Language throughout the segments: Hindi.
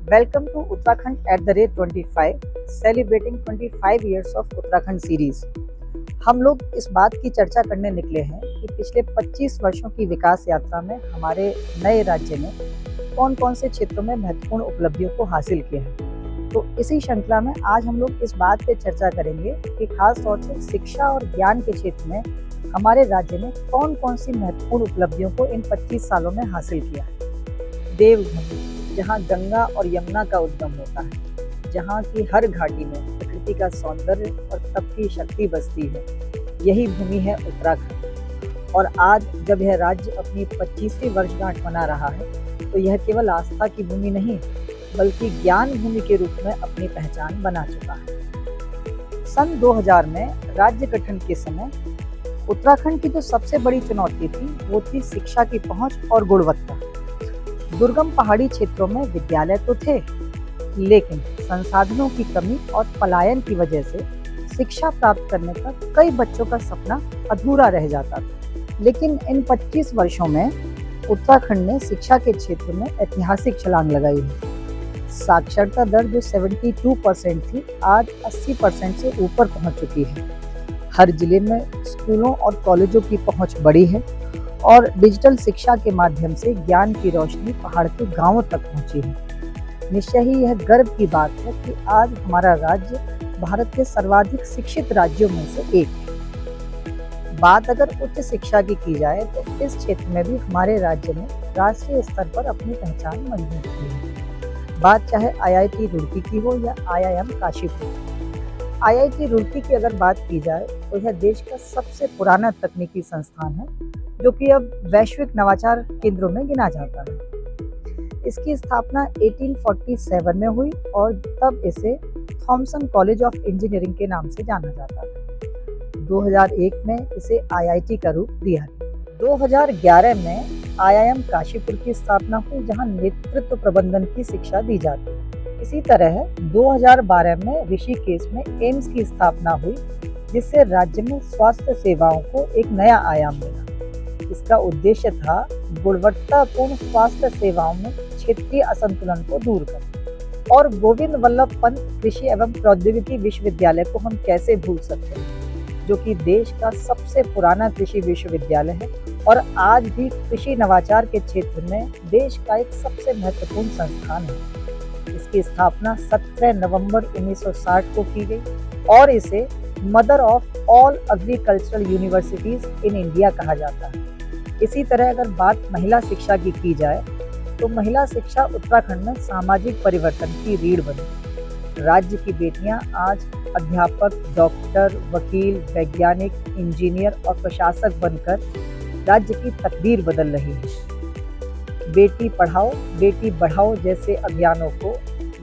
Welcome to Uttarakhand at the rate 25, celebrating 25 years of Uttarakhand series. हम लोग इस बात की चर्चा करने निकले हैं कि पिछले 25 वर्षों की विकास यात्रा में हमारे नए राज्य ने कौन कौन से क्षेत्रों में महत्वपूर्ण उपलब्धियों को हासिल किया है। तो इसी श्रृंखला में आज हम लोग इस बात पे चर्चा करेंगे कि खास तौर से शिक्षा और ज्ञान के क्षेत्र में हमारे राज्य ने कौन कौन सी महत्वपूर्ण उपलब्धियों को इन 25 सालों में हासिल किया है। देवभूमि, जहाँ गंगा और यमुना का उद्गम होता है, जहाँ की हर घाटी में प्रकृति का सौंदर्य और तप की शक्ति बसती है, यही भूमि है उत्तराखंड। और आज जब यह राज्य अपनी 25वीं वर्षगांठ मना रहा है, तो यह केवल आस्था की भूमि नहीं, बल्कि ज्ञान भूमि के रूप में अपनी पहचान बना चुका है। सन 2000 में राज्य गठन के समय उत्तराखंड की जो सबसे बड़ी चुनौती थी, वो थी शिक्षा की पहुंच और गुणवत्ता। दुर्गम पहाड़ी क्षेत्रों में विद्यालय तो थे, लेकिन संसाधनों की कमी और पलायन की वजह से शिक्षा प्राप्त करने का कई बच्चों का सपना अधूरा रह जाता था। लेकिन इन 25 वर्षों में उत्तराखंड ने शिक्षा के क्षेत्र में ऐतिहासिक छलांग लगाई है। साक्षरता दर जो 72% थी, आज 80% से ऊपर पहुंच चुकी है। हर जिले में स्कूलों और कॉलेजों की पहुंच बढ़ी है और डिजिटल शिक्षा के माध्यम से ज्ञान की रोशनी पहाड़ के गांवों तक पहुंची है। निश्चय ही यह गर्व की बात है कि आज हमारा राज्य भारत के सर्वाधिक शिक्षित राज्यों में से एक है। बात अगर उच्च शिक्षा की जाए तो इस क्षेत्र में भी हमारे राज्य ने राष्ट्रीय स्तर पर अपनी पहचान मजबूत की है। बात चाहे IIT रुड़की की हो या IIM काशीपुर। IIT रुड़की की अगर बात की जाए तो यह देश का सबसे पुराना तकनीकी संस्थान है, जो कि अब वैश्विक नवाचार केंद्रों में गिना जाता है। इसकी स्थापना 1847 में हुई और तब इसे थॉमसन कॉलेज ऑफ इंजीनियरिंग के नाम से जाना जाता था। 2001 में इसे IIT का रूप दिया गया। 2011 में IIM काशीपुर की स्थापना हुई, जहां नेतृत्व प्रबंधन की शिक्षा दी जाती है। इसी तरह 2012 में ऋषिकेश में एम्स की स्थापना हुई, जिससे राज्य में स्वास्थ्य सेवाओं को एक नया आयाम मिला। इसका उद्देश्य था गुणवत्तापूर्ण स्वास्थ्य सेवाओं में क्षेत्रीय असंतुलन को दूर करना। और गोविंद वल्लभ पंत कृषि एवं प्रौद्योगिकी विश्वविद्यालय को हम कैसे भूल सकते हैं, जो कि देश का सबसे पुराना कृषि विश्वविद्यालय है और आज भी कृषि नवाचार के क्षेत्र में देश का एक सबसे महत्वपूर्ण संस्थान है। इसकी स्थापना 17 नवंबर 1960 को की गई और इसे mother of all agricultural universities in India कहा जाता है। इसी तरह अगर बात महिला शिक्षा की जाए तो महिला शिक्षा उत्तराखंड में सामाजिक परिवर्तन की रीढ़ बनी। राज्य की बेटियां आज अध्यापक, डॉक्टर, वकील, वैज्ञानिक, इंजीनियर और प्रशासक बनकर राज्य की तकदीर बदल रही है। बेटी पढ़ाओ बेटी बढ़ाओ जैसे अभियानों को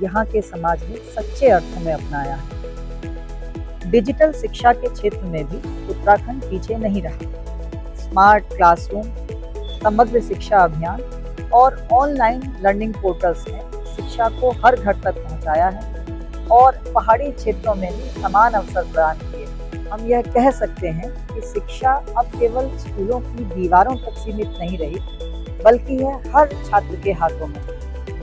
यहाँ के समाज ने सच्चे अर्थों में अपनाया है। डिजिटल शिक्षा के क्षेत्र में भी उत्तराखंड पीछे नहीं रहा। स्मार्ट क्लासरूम, समग्र शिक्षा अभियान और ऑनलाइन लर्निंग पोर्टल्स ने शिक्षा को हर घर तक पहुंचाया है और पहाड़ी क्षेत्रों में भी समान अवसर प्रदान किए। हम यह कह सकते हैं कि शिक्षा अब केवल स्कूलों की दीवारों तक सीमित नहीं रही, बल्कि यह हर छात्र के हाथों में।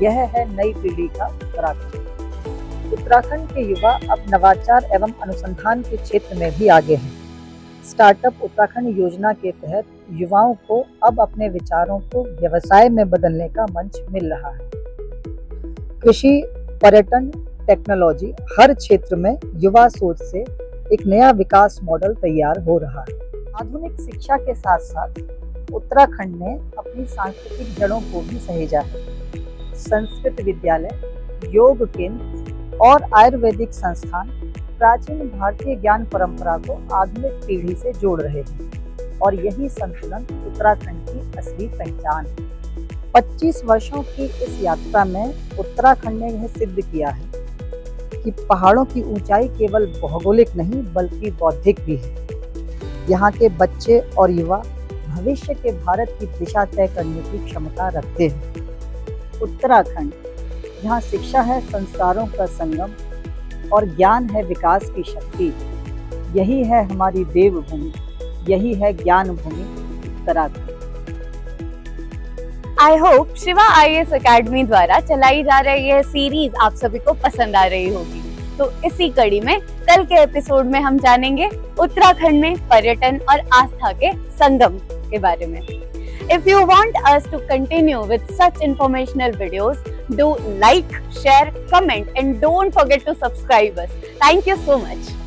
यह है नई पीढ़ी का उत्तराखंड। उत्तराखंड के युवा अब नवाचार एवं अनुसंधान के क्षेत्र में भी आगे हैं। स्टार्टअप उत्तराखंड योजना के तहत युवाओं को अब अपने विचारों को व्यवसाय में बदलने का मंच मिल रहा है। कृषि, पर्यटन, टेक्नोलॉजी, हर क्षेत्र में युवा सोच से एक नया विकास मॉडल तैयार हो रहा है। आधुनिक शिक्षा के साथ साथ उत्तराखंड ने अपनी सांस्कृतिक जड़ों को भी सहेजा है। संस्कृत विद्यालय, योग केंद्र और आयुर्वेदिक संस्थान प्राचीन भारतीय ज्ञान परंपरा को आधुनिक पीढ़ी से जोड़ रहे हैं और यही संतुलन उत्तराखंड की असली पहचान है। 25 वर्षों की इस यात्रा में उत्तराखंड ने यह सिद्ध किया है कि पहाड़ों की ऊंचाई केवल भौगोलिक नहीं, बल्कि बौद्धिक भी है। यहाँ के बच्चे और युवा भविष्य के भारत की दिशा तय करने की क्षमता रखते हैं। उत्तराखंड, जहाँ शिक्षा है संस्कारों का संगम और ज्ञान है विकास की शक्ति, यही है हमारी देवभूमि, यही है ज्ञान भूमि Uttarakhand. I hope Shiva IAS academy द्वारा चलाई जा रही यह सीरीज आप सभी को पसंद आ रही होगी। तो इसी कड़ी में कल के एपिसोड में हम जानेंगे उत्तराखंड में पर्यटन और आस्था के संगम के बारे में। If you want us to continue with such informational videos, do like, share, comment and don't forget to subscribe us. Thank you so much.